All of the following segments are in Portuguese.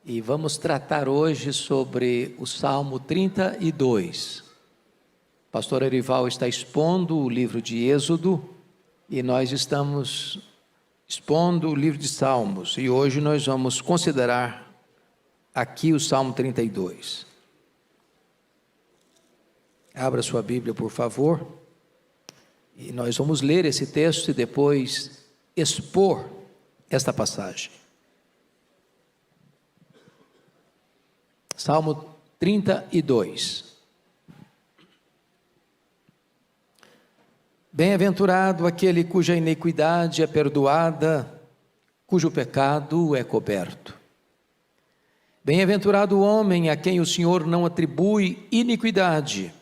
E vamos tratar hoje sobre o Salmo 32. O pastor Erival está expondo o livro de Êxodo e nós estamos expondo o livro de Salmos. E hoje nós vamos considerar aqui o Salmo 32. Abra sua Bíblia, por favor. E nós vamos ler esse texto e depois expor esta passagem. Salmo 32. Bem-aventurado aquele cuja iniquidade é perdoada, cujo pecado é coberto. Bem-aventurado o homem a quem o Senhor não atribui iniquidade,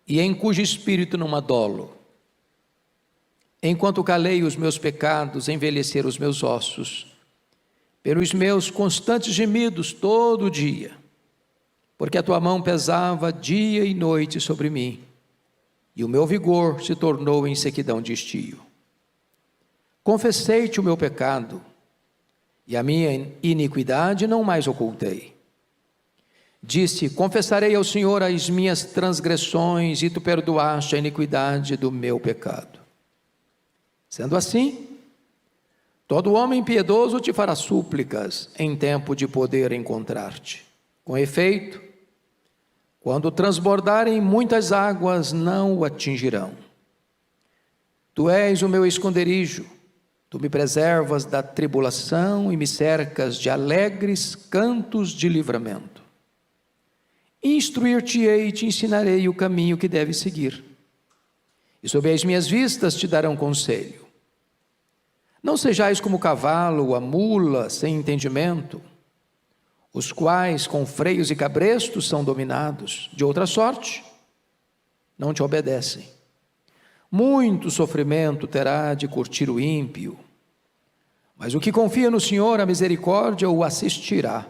e em cujo espírito não há dolo. Enquanto calei os meus pecados, envelheceram os meus ossos, pelos meus constantes gemidos todo o dia, porque a tua mão pesava dia e noite sobre mim, e o meu vigor se tornou em sequidão de estio. Confessei-te o meu pecado, e a minha iniquidade não mais ocultei. Disse: confessarei ao Senhor as minhas transgressões, e tu perdoaste a iniquidade do meu pecado. Sendo assim, todo homem piedoso te fará súplicas em tempo de poder encontrar-te. Com efeito, quando transbordarem muitas águas, não o atingirão. Tu és o meu esconderijo, tu me preservas da tribulação e me cercas de alegres cantos de livramento. Instruir-te-ei e te ensinarei o caminho que deves seguir, e sob as minhas vistas te darão conselho. Não sejais como o cavalo ou a mula sem entendimento, os quais com freios e cabrestos são dominados, de outra sorte, não te obedecem. Muito sofrimento terá de curtir o ímpio, mas o que confia no Senhor, a misericórdia o assistirá.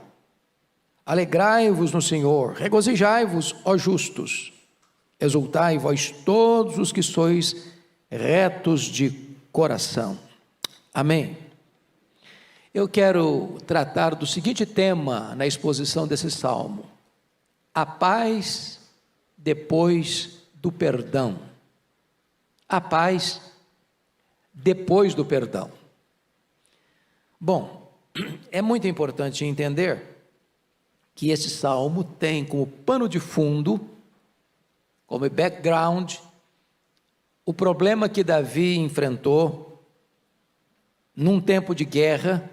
Alegrai-vos no Senhor, regozijai-vos, ó justos, exultai vós todos os que sois retos de coração. Amém. Eu quero tratar do seguinte tema na exposição desse salmo: a paz depois do perdão. A paz depois do perdão. Bom, é muito importante entender que esse salmo tem como pano de fundo, como background, o problema que Davi enfrentou num tempo de guerra,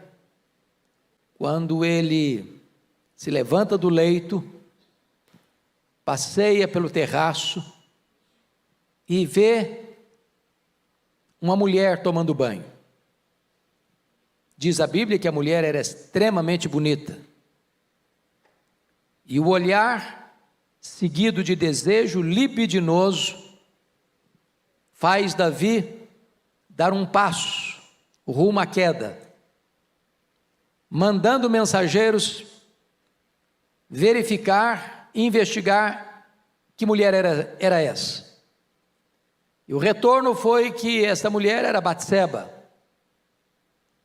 quando ele se levanta do leito, passeia pelo terraço e vê uma mulher tomando banho. Diz a Bíblia que a mulher era extremamente bonita, e o olhar seguido de desejo libidinoso faz Davi dar um passo rumo à queda, mandando mensageiros verificar, investigar que mulher era essa. E o retorno foi que essa mulher era Batseba,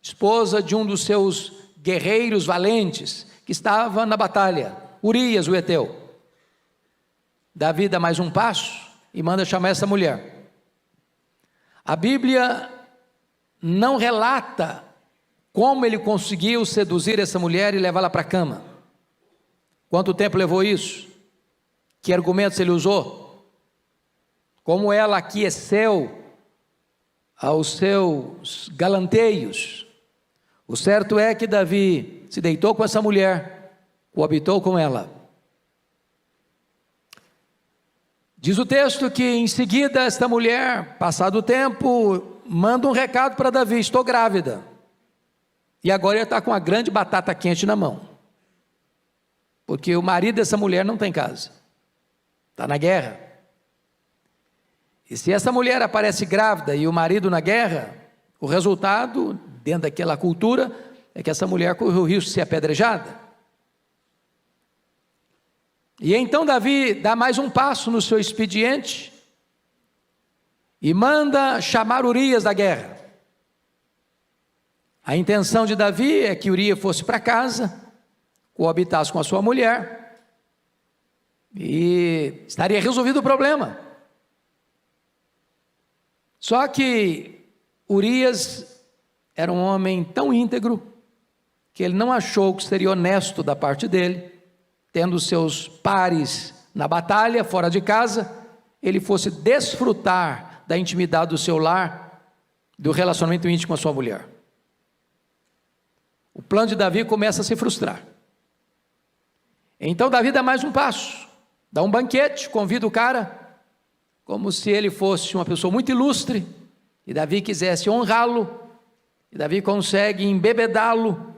esposa de um dos seus guerreiros valentes, que estava na batalha, Urias, o heteu. Davi dá mais um passo e manda chamar essa mulher. A Bíblia não relata como ele conseguiu seduzir essa mulher e levá-la para a cama. Quanto tempo levou isso? Que argumentos ele usou? Como ela aqueceu aos seus galanteios? O certo é que Davi se deitou com essa mulher, coabitou com ela. Diz o texto que em seguida esta mulher, passado o tempo, manda um recado para Davi: estou grávida. E agora ele está com uma grande batata quente na mão, porque o marido dessa mulher não tem casa, está na guerra. E se essa mulher aparece grávida e o marido na guerra, o resultado, dentro daquela cultura, é que essa mulher corre o risco de ser apedrejada. E então Davi dá mais um passo no seu expediente e manda chamar Urias da guerra. A intenção de Davi é que Urias fosse para casa, coabitasse com a sua mulher, e estaria resolvido o problema. Só que Urias era um homem tão íntegro, que ele não achou que seria honesto da parte dele, tendo seus pares na batalha, fora de casa, ele fosse desfrutar da intimidade do seu lar, do relacionamento íntimo com a sua mulher. O plano de Davi começa a se frustrar. Então Davi dá mais um passo, dá um banquete, convida o cara, como se ele fosse uma pessoa muito ilustre, e Davi quisesse honrá-lo, e Davi consegue embebedá-lo,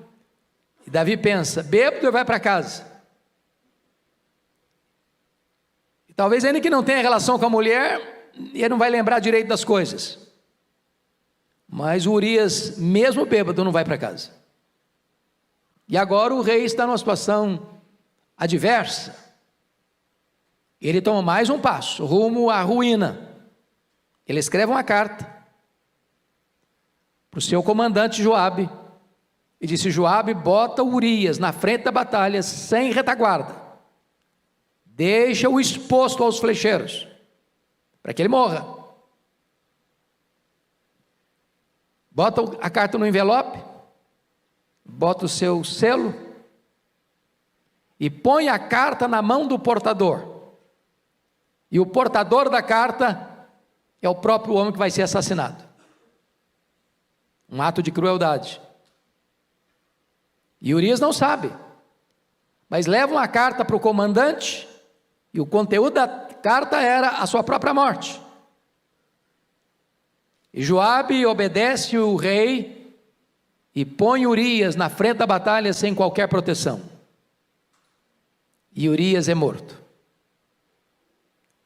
e Davi pensa, bêbado, ele vai para casa. E talvez ainda que não tenha relação com a mulher, ele não vai lembrar direito das coisas. Mas Urias, mesmo bêbado, não vai para casa. E agora o rei está numa situação adversa. Ele toma mais um passo, rumo à ruína. Ele escreve uma carta para o seu comandante Joabe, e disse: Joabe, bota Urias na frente da batalha, sem retaguarda. Deixa-o exposto aos flecheiros, para que ele morra. Bota a carta no envelope, bota o seu selo, e põe a carta na mão do portador. E o portador da carta é o próprio homem que vai ser assassinado. Um ato de crueldade. E Urias não sabe, mas leva uma carta para o comandante, e o conteúdo da carta era a sua própria morte. E Joabe obedece o rei e põe Urias na frente da batalha sem qualquer proteção. E Urias é morto.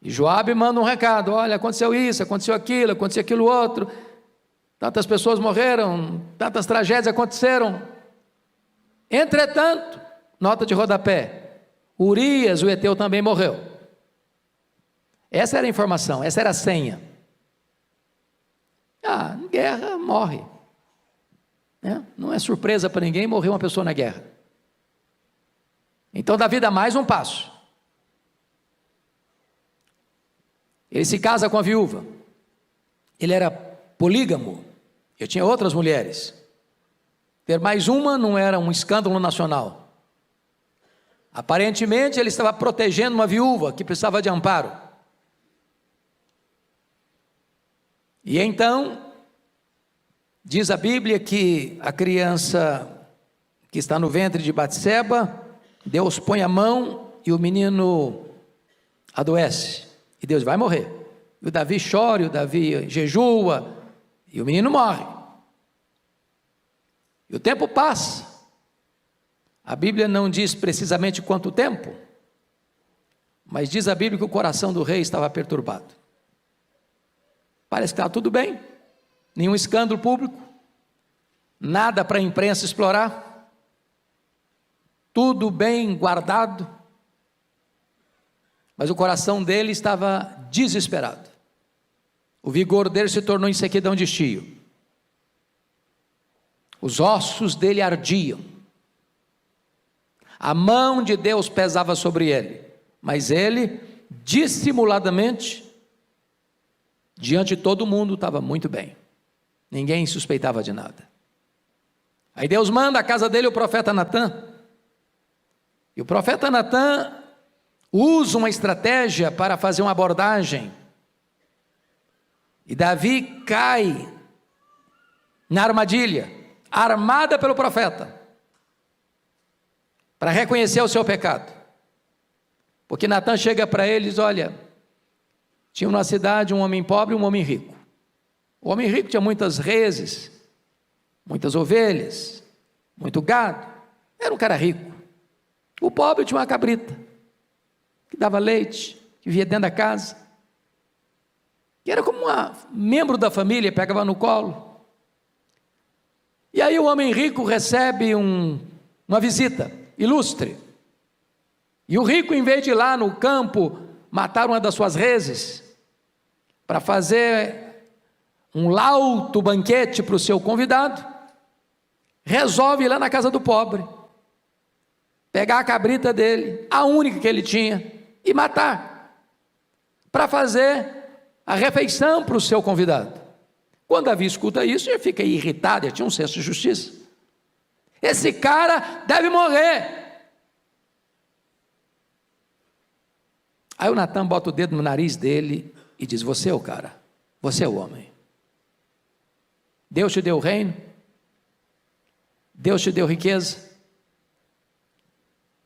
E Joabe manda um recado: olha, aconteceu isso, aconteceu aquilo outro, tantas pessoas morreram, tantas tragédias aconteceram. Entretanto, nota de rodapé, Urias, o heteu, também morreu. Essa era a informação, essa era a senha. Em guerra morre. Não é surpresa para ninguém morrer uma pessoa na guerra. Então Davi dá mais um passo. Ele se casa com a viúva. Ele era polígamo, ele tinha outras mulheres. Ter mais uma não era um escândalo nacional. Aparentemente ele estava protegendo uma viúva que precisava de amparo. E então, diz a Bíblia que a criança que está no ventre de Batseba, Deus põe a mão e o menino adoece. E Deus vai morrer. E o Davi chora, e o Davi jejua, e o menino morre. E o tempo passa. A Bíblia não diz precisamente quanto tempo, mas diz a Bíblia que o coração do rei estava perturbado. Parece que estava tudo bem, nenhum escândalo público, nada para a imprensa explorar, tudo bem guardado, mas o coração dele estava desesperado. O vigor dele se tornou em sequidão de estio. Os ossos dele ardiam. A mão de Deus pesava sobre ele, mas ele, dissimuladamente, diante de todo mundo, estava muito bem. Ninguém suspeitava de nada. Aí Deus manda à casa dele o profeta Natã. E o profeta Natã usa uma estratégia para fazer uma abordagem. E Davi cai na armadilha, armada pelo profeta, para reconhecer o seu pecado. Porque Natã chega para ele e diz: olha, tinha na cidade um homem pobre e um homem rico. O homem rico tinha muitas reses, muitas ovelhas, muito gado, era um cara rico. O pobre tinha uma cabrita, que dava leite, que vivia dentro da casa, que era como um membro da família, pegava no colo. E aí o homem rico recebe uma visita ilustre, e o rico, em vez de ir lá no campo matar uma das suas reses, para fazer um lauto banquete para o seu convidado, resolve ir lá na casa do pobre, pegar a cabrita dele, a única que ele tinha, e matar, para fazer a refeição para o seu convidado. Quando Davi escuta isso, ele fica irritado, ele tinha um senso de justiça. Esse cara deve morrer. Aí o Natan bota o dedo no nariz dele e diz: você é o cara, você é o homem. Deus te deu o reino, Deus te deu riqueza,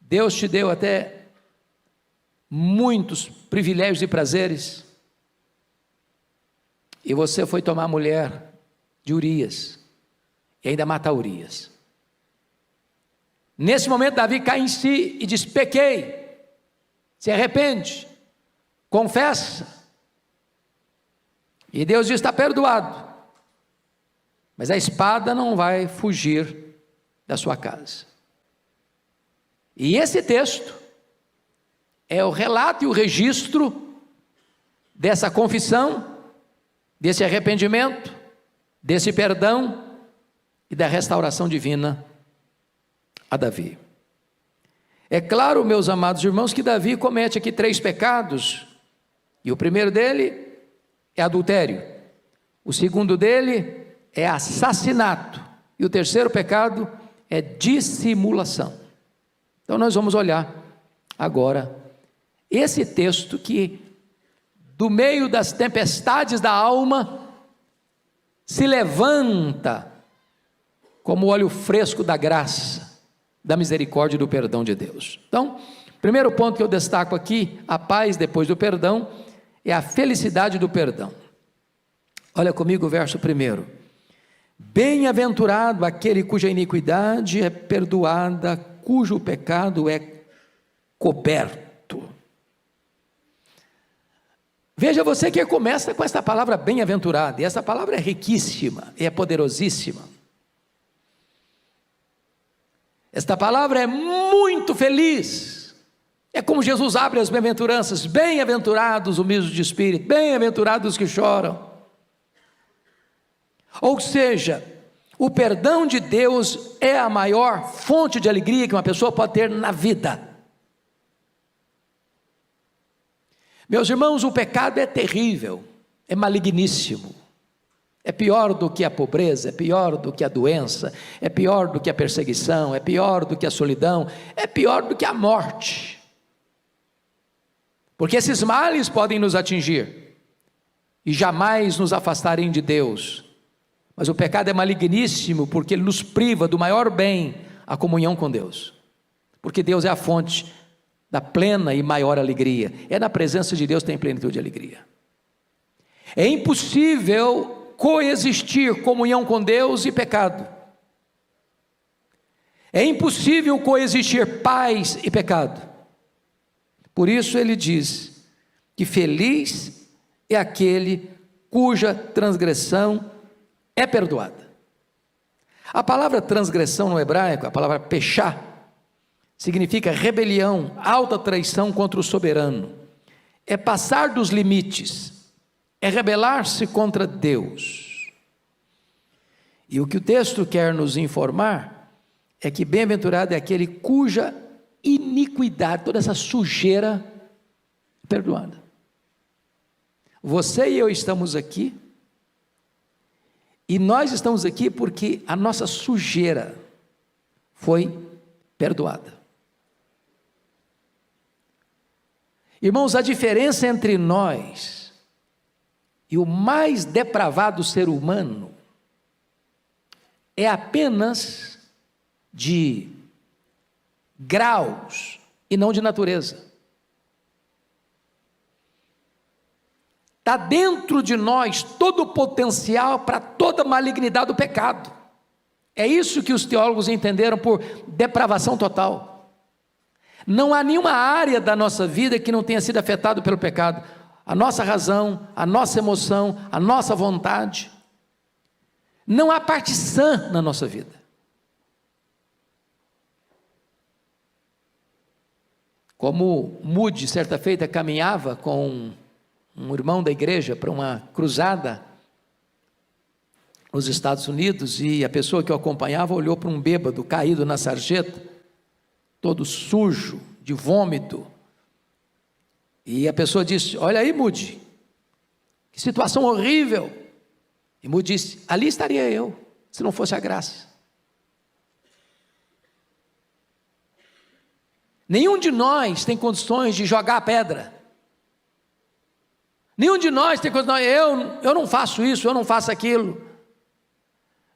Deus te deu até muitos privilégios e prazeres, e você foi tomar a mulher de Urias, e ainda matar Urias. Nesse momento Davi cai em si e diz: pequei, se arrepende, confessa, e Deus diz: está perdoado, mas a espada não vai fugir da sua casa. E esse texto é o relato e o registro dessa confissão, desse arrependimento, desse perdão e da restauração divina a Davi. É claro, meus amados irmãos, que Davi comete aqui 3 pecados, e o primeiro dele é adultério, o segundo dele é assassinato, e o terceiro pecado é dissimulação. Então nós vamos olhar agora esse texto que, do meio das tempestades da alma, se levanta como óleo fresco da graça, da misericórdia e do perdão de Deus. Então, primeiro ponto que eu destaco aqui, a paz depois do perdão, é a felicidade do perdão. Olha comigo o verso 1. Bem-aventurado aquele cuja iniquidade é perdoada, cujo pecado é coberto. Veja você que começa com esta palavra bem-aventurado, e essa palavra é riquíssima, e é poderosíssima. Esta palavra é muito feliz, é como Jesus abre as bem-aventuranças: bem-aventurados os humildes de espírito, bem-aventurados os que choram. Ou seja, o perdão de Deus é a maior fonte de alegria que uma pessoa pode ter na vida. Meus irmãos, o pecado é terrível, é maligníssimo. É pior do que a pobreza, é pior do que a doença, é pior do que a perseguição, é pior do que a solidão, é pior do que a morte. Porque esses males podem nos atingir e jamais nos afastarem de Deus. Mas o pecado é maligníssimo porque ele nos priva do maior bem, a comunhão com Deus. Porque Deus é a fonte da plena e maior alegria. É na presença de Deus que tem plenitude de alegria. É impossível coexistir comunhão com Deus e pecado. É impossível coexistir paz e pecado. Por isso ele diz que feliz é aquele cuja transgressão é perdoada. A palavra transgressão no hebraico, a palavra pechá, significa rebelião, alta traição contra o soberano. É passar dos limites, é rebelar-se contra Deus. E o que o texto quer nos informar é que bem-aventurado é aquele cuja iniquidade, toda essa sujeira é perdoada. Você e eu estamos aqui, e nós estamos aqui porque a nossa sujeira foi perdoada. Irmãos, a diferença entre nós e o mais depravado ser humano é apenas de graus e não de natureza. Está dentro de nós todo o potencial para toda a malignidade do pecado. É isso que os teólogos entenderam por depravação total. Não há nenhuma área da nossa vida que não tenha sido afetada pelo pecado. A nossa razão, a nossa emoção, a nossa vontade. Não há parte sã na nossa vida. Como Moody, certa feita, caminhava com um irmão da igreja para uma cruzada, nos Estados Unidos, e a pessoa que eu acompanhava olhou para um bêbado caído na sarjeta, todo sujo, de vômito, e a pessoa disse: olha aí, Moody, que situação horrível. E Moody disse: ali estaria eu, se não fosse a graça. Nenhum de nós tem condições de jogar a pedra. Nenhum de nós tem condições, eu não faço isso, eu não faço aquilo.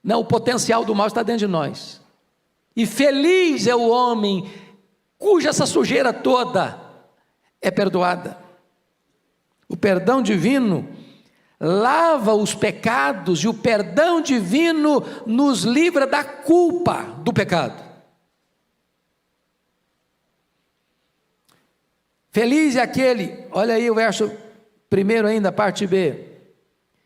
Não, o potencial do mal está dentro de nós. E feliz é o homem cuja essa sujeira toda é perdoada. O perdão divino lava os pecados, e o perdão divino nos livra da culpa do pecado. Feliz é aquele, olha aí o verso primeiro ainda, parte B.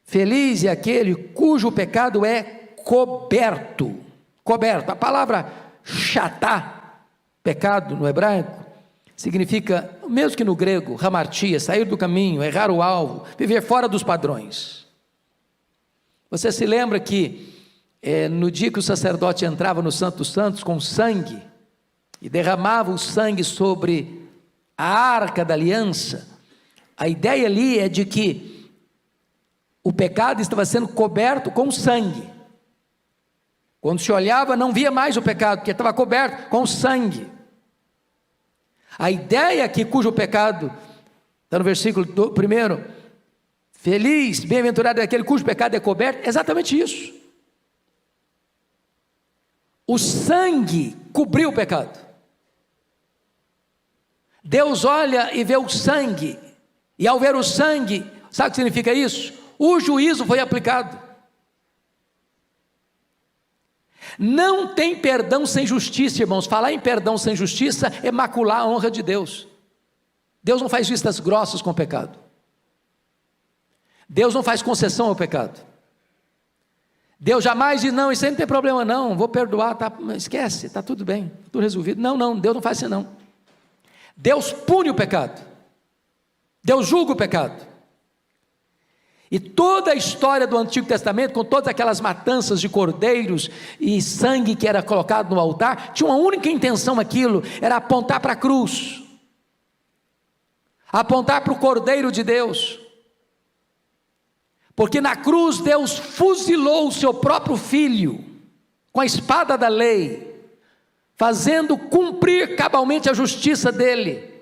Feliz é aquele cujo pecado é coberto. Coberto, a palavra chatá, pecado no hebraico, significa, mesmo que no grego, hamartia, sair do caminho, errar o alvo, viver fora dos padrões. Você se lembra que no dia que o sacerdote entrava no Santo dos Santos com sangue, e derramava o sangue sobre a arca da aliança, a ideia ali é de que o pecado estava sendo coberto com sangue. Quando se olhava, não via mais o pecado, porque estava coberto com sangue. A ideia aqui, cujo pecado, está no versículo 1, feliz, bem-aventurado é aquele cujo pecado é coberto, é exatamente isso. O sangue cobriu o pecado. Deus olha e vê o sangue, e ao ver o sangue, sabe o que significa isso? O juízo foi aplicado. Não tem perdão sem justiça, irmãos. Falar em perdão sem justiça é macular a honra de Deus. Deus não faz vistas grossas com o pecado. Deus não faz concessão ao pecado. Deus jamais diz: não, isso aí não tem problema não, vou perdoar, tá, esquece, está tudo bem, tudo resolvido. Não, Deus não faz isso não. Deus pune o pecado. Deus julga o pecado. E toda a história do Antigo Testamento, com todas aquelas matanças de cordeiros e sangue que era colocado no altar, tinha uma única intenção: aquilo era apontar para a cruz, apontar para o Cordeiro de Deus, porque na cruz Deus fuzilou o seu próprio Filho, com a espada da lei, fazendo cumprir cabalmente a justiça dele,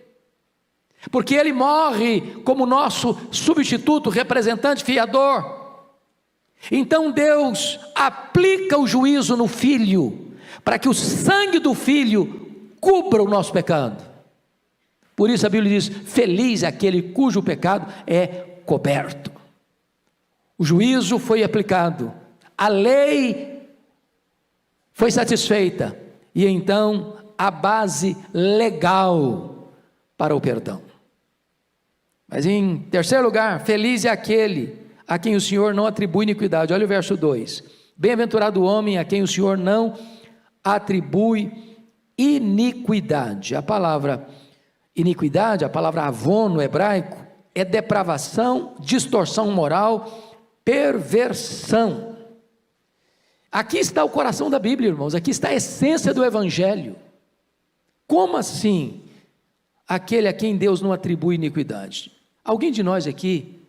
porque ele morre como nosso substituto, representante, fiador. Então Deus aplica o juízo no Filho, para que o sangue do Filho cubra o nosso pecado. Por isso a Bíblia diz: feliz é aquele cujo pecado é coberto. O juízo foi aplicado, a lei foi satisfeita, e então a base legal para o perdão. Mas em terceiro lugar, feliz é aquele a quem o Senhor não atribui iniquidade. Olha o verso 2: bem-aventurado o homem a quem o Senhor não atribui iniquidade. A palavra iniquidade, a palavra avon no hebraico, é depravação, distorção moral, perversão. Aqui está o coração da Bíblia, irmãos, aqui está a essência do Evangelho. Como assim, aquele a quem Deus não atribui iniquidade? Alguém de nós aqui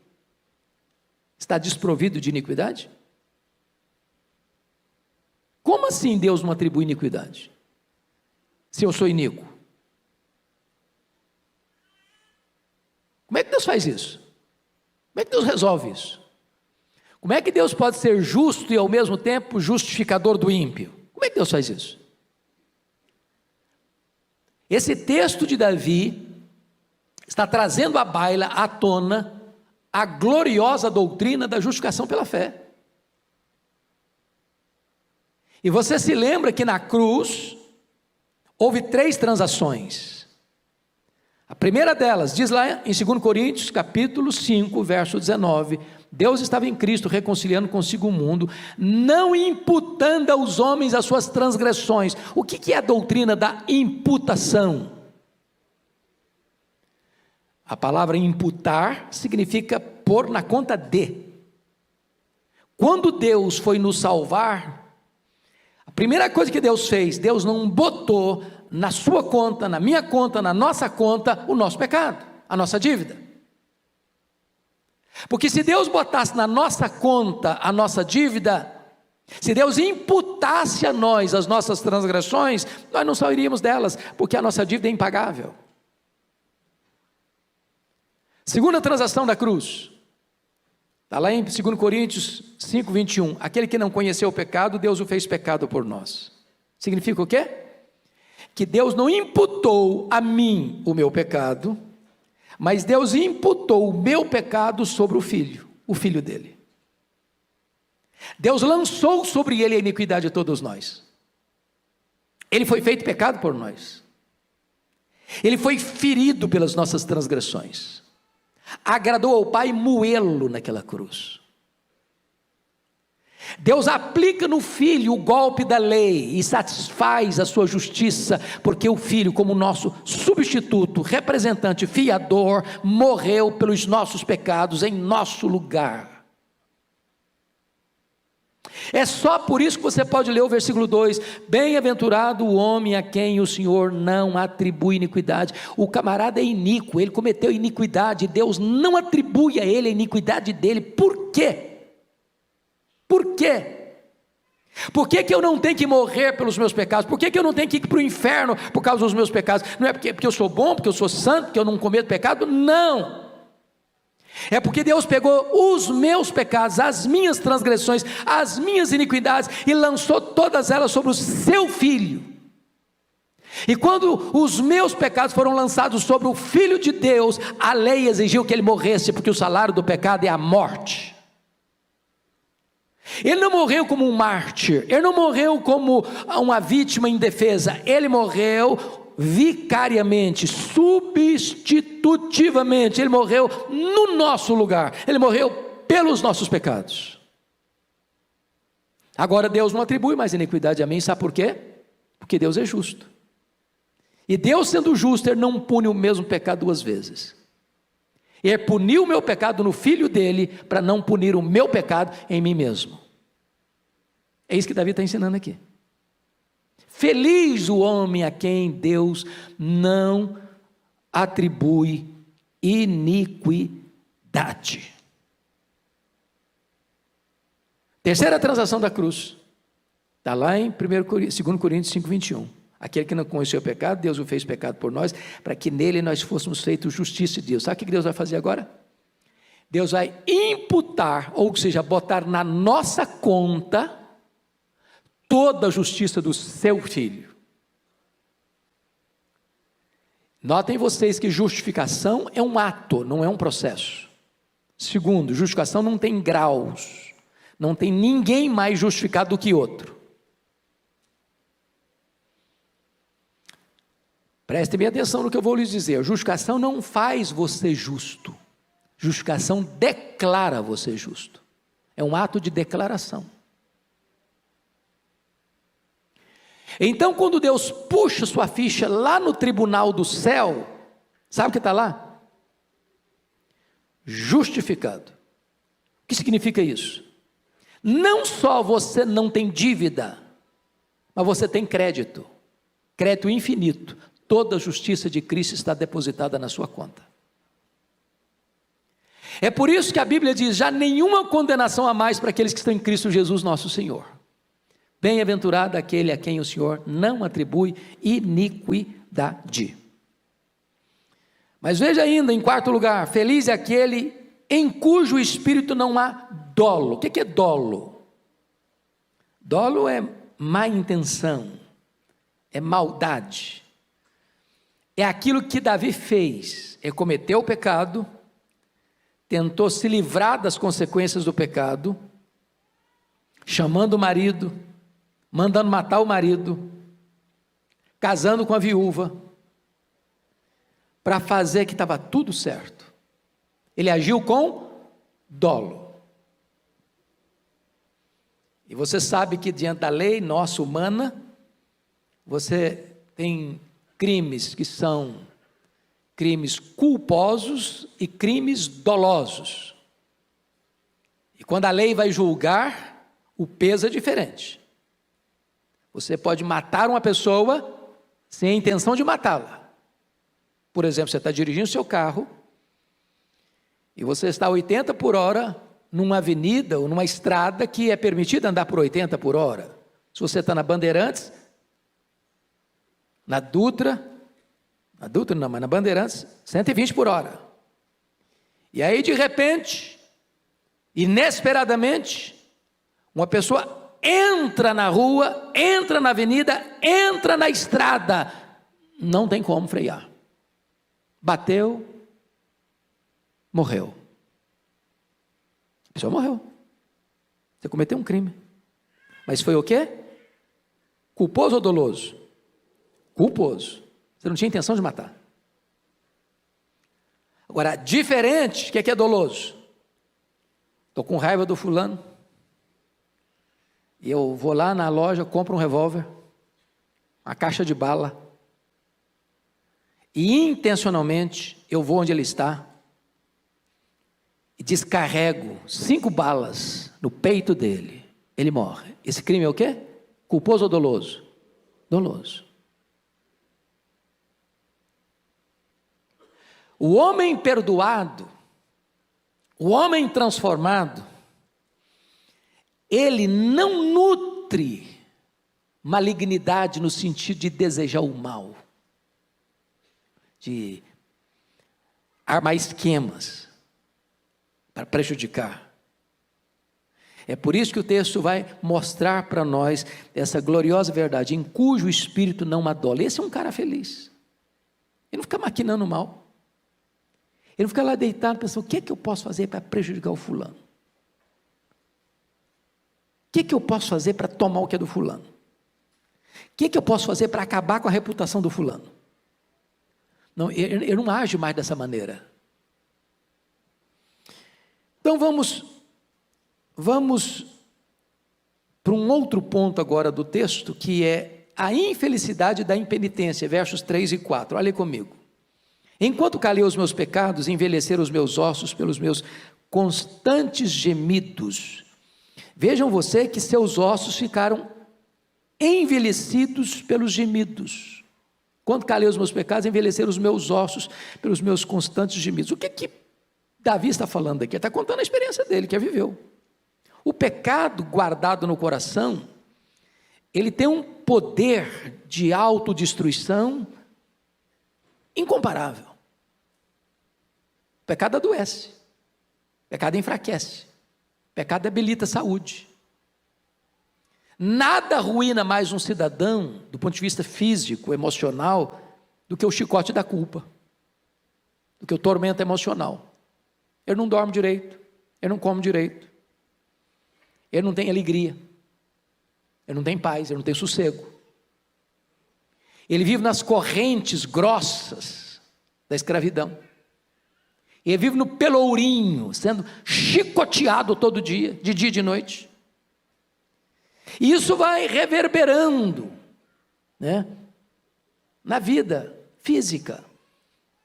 está desprovido de iniquidade? Como assim Deus não atribui iniquidade? Se eu sou iníquo? Como é que Deus faz isso? Como é que Deus resolve isso? Como é que Deus pode ser justo e ao mesmo tempo justificador do ímpio? Como é que Deus faz isso? Esse texto de Davi está trazendo à baila, à tona, a gloriosa doutrina da justificação pela fé. E você se lembra que na cruz houve 3 transações. A primeira delas, diz lá em 2 Coríntios, capítulo 5, verso 19, Deus estava em Cristo reconciliando consigo o mundo, não imputando aos homens as suas transgressões. O que é a doutrina da imputação? A palavra imputar significa pôr na conta de. Quando Deus foi nos salvar, a primeira coisa que Deus fez, Deus não botou na sua conta, na minha conta, na nossa conta, o nosso pecado, a nossa dívida. Porque se Deus botasse na nossa conta a nossa dívida, se Deus imputasse a nós as nossas transgressões, nós não sairíamos delas, porque a nossa dívida é impagável. Segunda transação da cruz, está lá em 2 Coríntios 5, 21, aquele que não conheceu o pecado, Deus o fez pecado por nós. Significa o quê? Que Deus não imputou a mim o meu pecado, mas Deus imputou o meu pecado sobre o filho dele. Deus lançou sobre ele a iniquidade de todos nós. Ele foi feito pecado por nós. Ele foi ferido pelas nossas transgressões. Agradou ao Pai moê-lo naquela cruz. Deus aplica no Filho o golpe da lei e satisfaz a sua justiça, porque o Filho, como nosso substituto, representante, fiador, morreu pelos nossos pecados em nosso lugar. É só por isso que você pode ler o versículo 2, bem-aventurado o homem a quem o Senhor não atribui iniquidade. O camarada é iníquo, ele cometeu iniquidade, Deus não atribui a ele a iniquidade dele. Por quê? Por quê? Por que eu não tenho que morrer pelos meus pecados? Por que eu não tenho que ir para o inferno por causa dos meus pecados? Não é porque eu sou bom, porque eu sou santo, porque eu não cometo pecado? Não. É porque Deus pegou os meus pecados, as minhas transgressões, as minhas iniquidades e lançou todas elas sobre o seu Filho. E quando os meus pecados foram lançados sobre o Filho de Deus, a lei exigiu que ele morresse, porque o salário do pecado é a morte. Ele não morreu como um mártir, ele não morreu como uma vítima indefesa, ele morreu vicariamente, substitutivamente, ele morreu no nosso lugar, ele morreu pelos nossos pecados. Agora Deus não atribui mais iniquidade a mim, sabe por quê? Porque Deus é justo, e Deus sendo justo, ele não pune o mesmo pecado duas vezes. Ele puniu o meu pecado no Filho dele, para não punir o meu pecado em mim mesmo. É isso que Davi está ensinando aqui. Feliz o homem a quem Deus não atribui iniquidade. Terceira transação da cruz, está lá em 2 Coríntios 5, 21. Aquele que não conheceu o pecado, Deus o fez pecado por nós, para que nele nós fôssemos feitos justiça de Deus. Sabe o que Deus vai fazer agora? Deus vai imputar, ou seja, botar na nossa conta, toda a justiça do seu Filho. Notem vocês que justificação é um ato, não é um processo. Segundo, justificação não tem graus, não tem ninguém mais justificado do que outro. Prestem bem atenção no que eu vou lhes dizer. A justificação não faz você justo, justificação declara você justo, é um ato de declaração. Então, quando Deus puxa sua ficha lá no tribunal do céu, sabe o que está lá? Justificado. O que significa isso? Não só você não tem dívida, mas você tem crédito, crédito infinito. Toda a justiça de Cristo está depositada na sua conta. É por isso que a Bíblia diz, já nenhuma condenação há mais para aqueles que estão em Cristo Jesus nosso Senhor. Bem-aventurado aquele a quem o Senhor não atribui iniquidade. Mas veja ainda, em quarto lugar, feliz é aquele em cujo espírito não há dolo. O que é dolo? Dolo é má intenção, é maldade. É aquilo que Davi fez, ele cometeu o pecado, tentou se livrar das consequências do pecado, chamando o marido, mandando matar o marido, casando com a viúva, para fazer que estava tudo certo. Ele agiu com dolo. E você sabe que diante da lei nossa humana, você tem crimes que são crimes culposos e crimes dolosos. E quando a lei vai julgar, o peso é diferente. Você pode matar uma pessoa sem a intenção de matá-la. Por exemplo, você está dirigindo seu carro e você está a 80 por hora numa avenida ou numa estrada que é permitido andar por 80 por hora. Se você está na Bandeirantes, na Dutra não, mas na Bandeirantes, 120 por hora. E aí, de repente, inesperadamente, uma pessoa entra na rua, entra na avenida, entra na estrada, não tem como frear. Bateu, morreu. A pessoa morreu. Você cometeu um crime. Mas foi o quê? Culposo ou doloso? Culposo. Você não tinha intenção de matar. Agora, diferente, o que é doloso? Estou com raiva do fulano, e eu vou lá na loja, compro um revólver, uma caixa de bala, e intencionalmente eu vou onde ele está, e descarrego 5 balas no peito dele, ele morre. Esse crime é o quê? Culposo ou doloso? Doloso. O homem perdoado, o homem transformado, ele não nutre malignidade no sentido de desejar o mal, de armar esquemas para prejudicar. É por isso que o texto vai mostrar para nós essa gloriosa verdade, em cujo espírito não adole. Esse é um cara feliz. Ele não fica maquinando mal. Ele não fica lá deitado pensando, o que é que eu posso fazer para prejudicar o fulano? O que é que eu posso fazer para tomar o que é do fulano? O que é que eu posso fazer para acabar com a reputação do fulano? Não, ele não age mais dessa maneira. Então vamos para um outro ponto agora do texto, que é a infelicidade da impenitência, versos 3 e 4. Olha comigo. Enquanto calei os meus pecados, envelheceram os meus ossos pelos meus constantes gemidos. Vejam você que seus ossos ficaram envelhecidos pelos gemidos. Quando calei os meus pecados, envelheceram os meus ossos pelos meus constantes gemidos. O que Davi está falando aqui? Ele está contando a experiência dele, que viveu. O pecado guardado no coração, ele tem um poder de autodestruição incomparável. O pecado adoece, o pecado enfraquece, o pecado debilita a saúde. Nada arruína mais um cidadão, do ponto de vista físico, emocional, do que o chicote da culpa, do que o tormento emocional. Ele não dorme direito, ele não come direito, ele não tem alegria, ele não tem paz, ele não tem sossego. Ele vive nas correntes grossas da escravidão. Ele vive no pelourinho, sendo chicoteado todo dia, de dia e de noite. E isso vai reverberando, né, na vida física.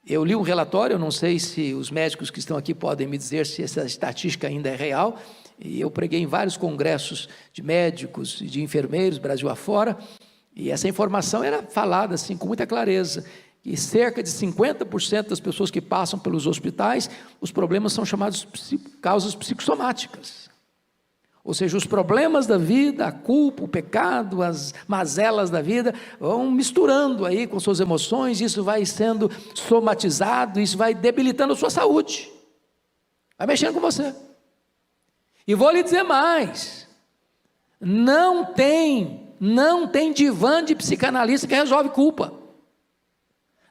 Eu li um relatório, eu não sei se os médicos que estão aqui podem me dizer se essa estatística ainda é real, e eu preguei em vários congressos de médicos e de enfermeiros, Brasil afora, e essa informação era falada assim com muita clareza, que cerca de 50% das pessoas que passam pelos hospitais, os problemas são chamados causas psicossomáticas. Ou seja, os problemas da vida, a culpa, o pecado, as mazelas da vida, vão misturando aí com suas emoções, isso vai sendo somatizado, isso vai debilitando a sua saúde, vai mexendo com você. E vou lhe dizer mais, não tem divã de psicanalista que resolve culpa.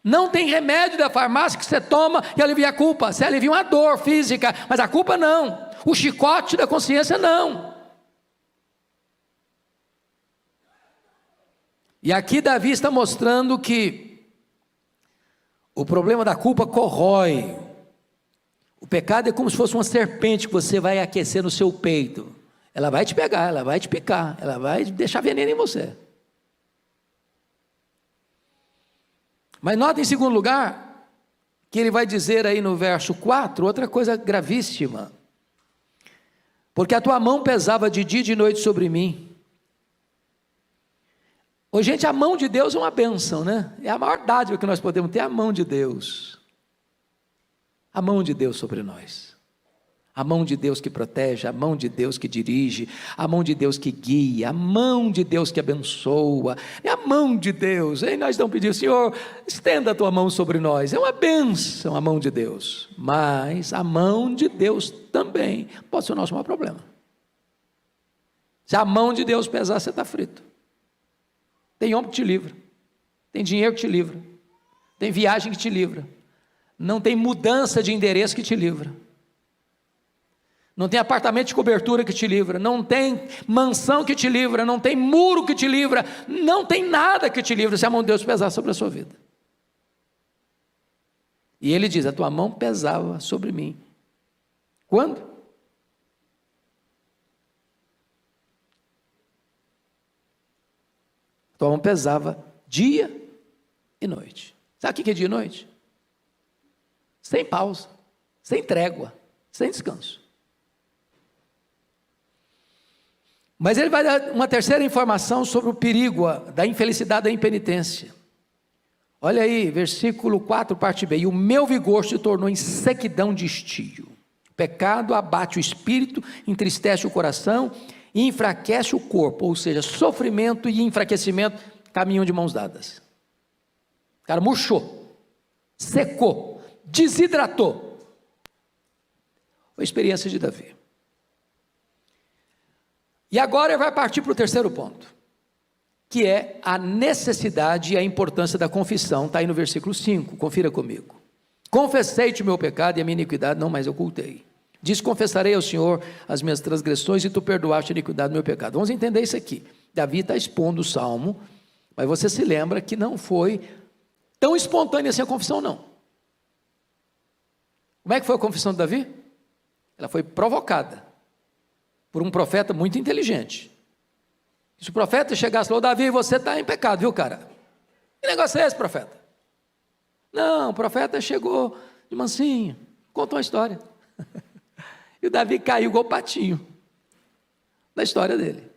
Não tem remédio da farmácia que você toma e alivia a culpa. Você alivia uma dor física, mas a culpa não. O chicote da consciência não. E aqui Davi está mostrando que o problema da culpa corrói. O pecado é como se fosse uma serpente que você vai aquecer no seu peito. Ela vai te pegar, ela vai te picar, ela vai deixar veneno em você. Mas nota em segundo lugar, que ele vai dizer aí no verso 4, outra coisa gravíssima. porque a tua mão pesava de dia e de noite sobre mim. Ô, gente, a mão de Deus é uma bênção, né? É a maior dádiva que nós podemos ter, a mão de Deus. A mão de Deus sobre nós. A mão de Deus que protege, a mão de Deus que dirige, a mão de Deus que guia, a mão de Deus que abençoa, é a mão de Deus. E nós não pedimos, Senhor, estenda a tua mão sobre nós. É uma bênção a mão de Deus, mas a mão de Deus também pode ser o nosso maior problema. Se a mão de Deus pesar, você está frito. Tem homem que te livra, tem dinheiro que te livra, tem viagem que te livra, não tem mudança de endereço que te livra, não tem apartamento de cobertura que te livra, não tem mansão que te livra, não tem muro que te livra, não tem nada que te livra se a mão de Deus pesar sobre a sua vida. E ele diz, a tua mão pesava sobre mim. Quando? A tua mão pesava dia e noite. Sabe o que é dia e noite? Sem pausa, sem trégua, sem descanso. Mas ele vai dar uma terceira informação sobre o perigo da infelicidade da impenitência. Olha aí, versículo 4, parte B. E o meu vigor se tornou em sequidão de estio. O pecado abate o espírito, entristece o coração e enfraquece o corpo. Ou seja, sofrimento e enfraquecimento caminham de mãos dadas. O cara murchou, secou, desidratou. Foi a experiência de Davi. E agora ele vai partir para o terceiro ponto, que é a necessidade e a importância da confissão. Está aí no versículo 5, confira comigo. Confessei-te o meu pecado e a minha iniquidade não mais ocultei. Diz, confessarei ao Senhor as minhas transgressões e tu perdoaste a iniquidade do meu pecado. Vamos entender isso aqui. Davi está expondo o salmo, mas você se lembra que não foi tão espontânea assim a confissão, não. Como é que foi a confissão de Davi? Ela foi provocada por um profeta muito inteligente. Se o profeta chegasse e falou, Davi, você está em pecado, viu, cara? Que negócio é esse, profeta? Não, o profeta chegou de mansinho, contou uma história. E o Davi caiu igual o patinho da história dele.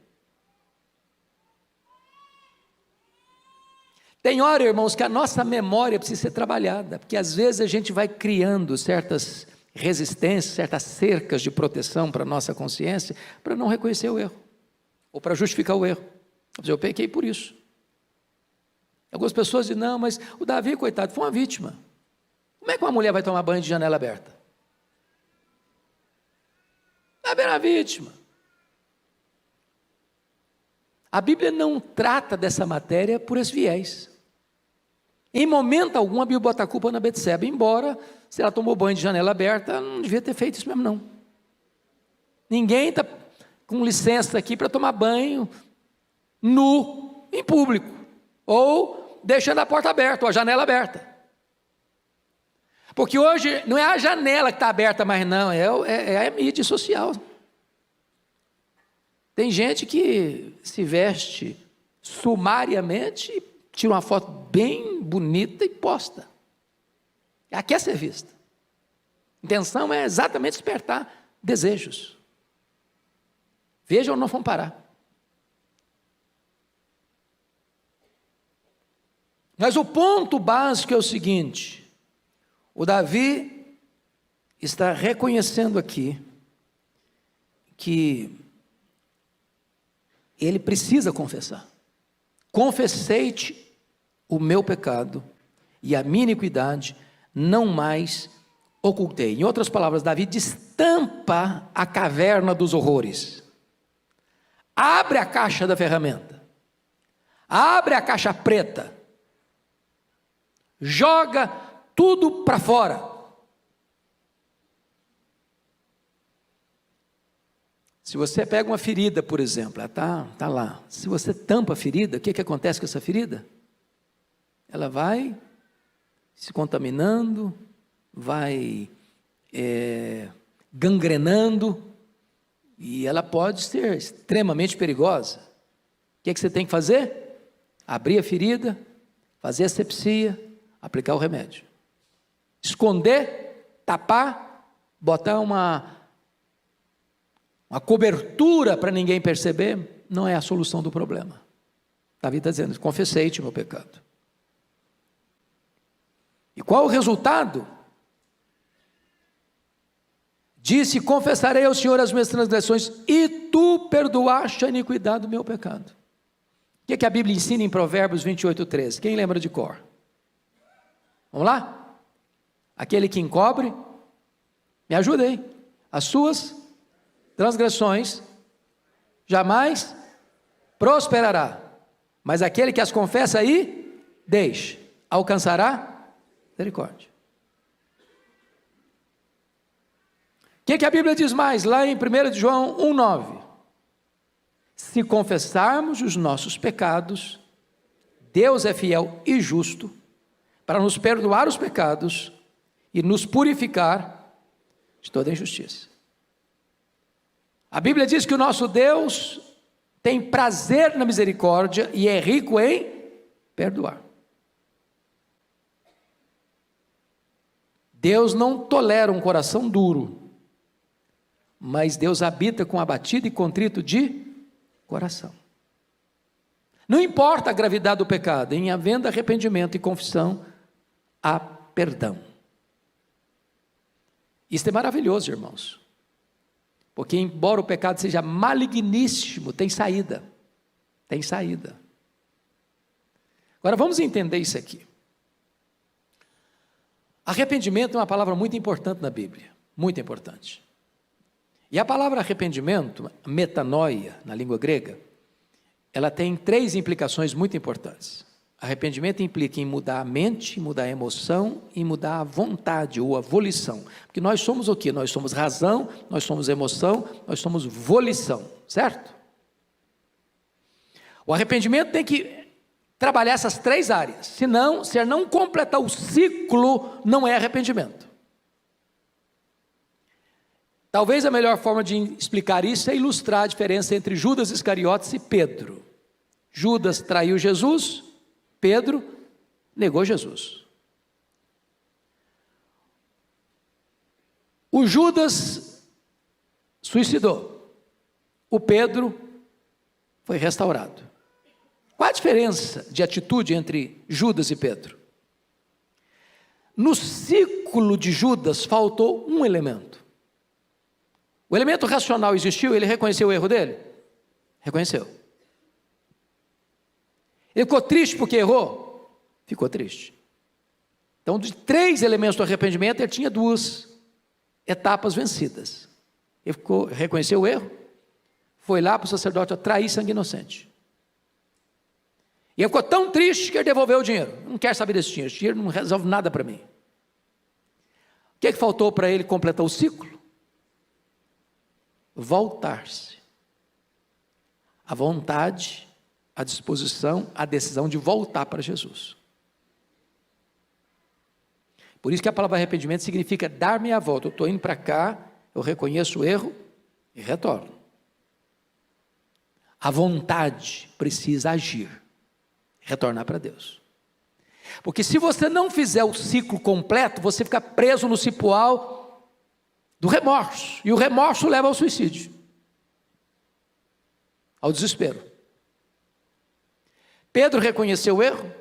Tem hora, irmãos, que a nossa memória precisa ser trabalhada, porque às vezes a gente vai criando certas resistências, certas cercas de proteção para a nossa consciência, para não reconhecer o erro, ou para justificar o erro. Eu pequei por isso. Algumas pessoas dizem, não, mas o Davi, coitado, foi uma vítima. Como é que uma mulher vai tomar banho de janela aberta? Davi era vítima. A Bíblia não trata dessa matéria por esse viés. Em momento algum a Bíblia bota a culpa na Betseba, embora se ela tomou banho de janela aberta, não devia ter feito isso mesmo não. Ninguém está com licença aqui para tomar banho nu, em público, ou deixando a porta aberta, ou a janela aberta. Porque hoje não é a janela que está aberta mais não, é a mídia social. Tem gente que se veste sumariamente, tira uma foto bem bonita e posta. Ela quer ser vista. A intenção é exatamente despertar desejos. Vejam onde nós vamos parar. Mas o ponto básico é o seguinte: o Davi está reconhecendo aqui que ele precisa confessar. Confessei-te o meu pecado e a minha iniquidade não mais ocultei. Em outras palavras, Davi destampa a caverna dos horrores. Abre a caixa da ferramenta. Abre a caixa preta. Joga tudo para fora. Se você pega uma ferida, por exemplo, ela tá lá. Se você tampa a ferida, o que acontece com essa ferida? Ela vai se contaminando, vai gangrenando, e ela pode ser extremamente perigosa. O que você tem que fazer? Abrir a ferida, fazer asepsia, aplicar o remédio. Esconder, tapar, botar uma uma cobertura para ninguém perceber, não é a solução do problema. Davi está dizendo: confessei-te o meu pecado. E qual o resultado? Disse: confessarei ao Senhor as minhas transgressões, e tu perdoaste a iniquidade do meu pecado. O que a Bíblia ensina em Provérbios 28:13? Quem lembra de cor? Vamos lá? Aquele que encobre, me ajuda aí, as suas transgressões jamais prosperará, mas aquele que as confessa e deixa, alcançará misericórdia. O que a Bíblia diz mais? Lá em 1 João 1,9: se confessarmos os nossos pecados, Deus é fiel e justo para nos perdoar os pecados e nos purificar de toda injustiça. A Bíblia diz que o nosso Deus tem prazer na misericórdia e é rico em perdoar. Deus não tolera um coração duro, mas Deus habita com abatido e contrito de coração. Não importa a gravidade do pecado, em havendo arrependimento e confissão, há perdão. Isso é maravilhoso, irmãos, porque embora o pecado seja maligníssimo, tem saída, tem saída. Agora vamos entender isso aqui. Arrependimento é uma palavra muito importante na Bíblia, muito importante. E a palavra arrependimento, metanoia, na língua grega, ela tem 3 implicações muito importantes. Arrependimento implica em mudar a mente, mudar a emoção e mudar a vontade ou a volição. Porque nós somos o quê? Nós somos razão, nós somos emoção, nós somos volição, certo? O arrependimento tem que trabalhar essas 3 áreas, senão, se não completar o ciclo, não é arrependimento. Talvez a melhor forma de explicar isso é ilustrar a diferença entre Judas Iscariotes e Pedro. Judas traiu Jesus, Pedro negou Jesus. O Judas suicidou, o Pedro foi restaurado. Qual a diferença de atitude entre Judas e Pedro? No ciclo de Judas faltou um elemento. O elemento racional existiu, ele reconheceu o erro dele? Reconheceu. Ele ficou triste porque errou? Ficou triste. Então, de 3 elementos do arrependimento, ele tinha 2 etapas vencidas. Ele reconheceu o erro, foi lá para o sacerdote atrair sangue inocente. E ele ficou tão triste que ele devolveu o dinheiro. Não quero saber desse dinheiro, esse dinheiro não resolve nada para mim. O que faltou para ele completar o ciclo? Voltar-se. A vontade, a disposição, a decisão de voltar para Jesus. Por isso que a palavra arrependimento significa dar-me a volta. Eu estou indo para cá, eu reconheço o erro e retorno. A vontade precisa agir, retornar para Deus. Porque se você não fizer o ciclo completo, você fica preso no cipoal do remorso, e o remorso leva ao suicídio, ao desespero. Pedro reconheceu o erro,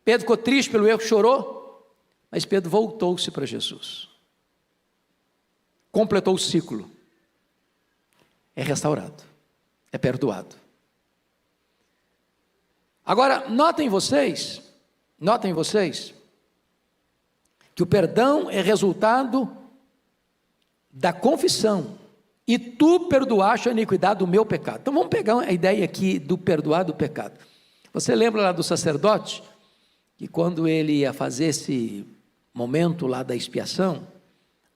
Pedro ficou triste pelo erro, chorou, mas Pedro voltou-se para Jesus, completou o ciclo, é restaurado, é perdoado. Agora, notem vocês, que o perdão é resultado da confissão, e tu perdoaste a iniquidade do meu pecado. Então vamos pegar a ideia aqui do perdoar do pecado. Você lembra lá do sacerdote, que quando ele ia fazer esse momento lá da expiação,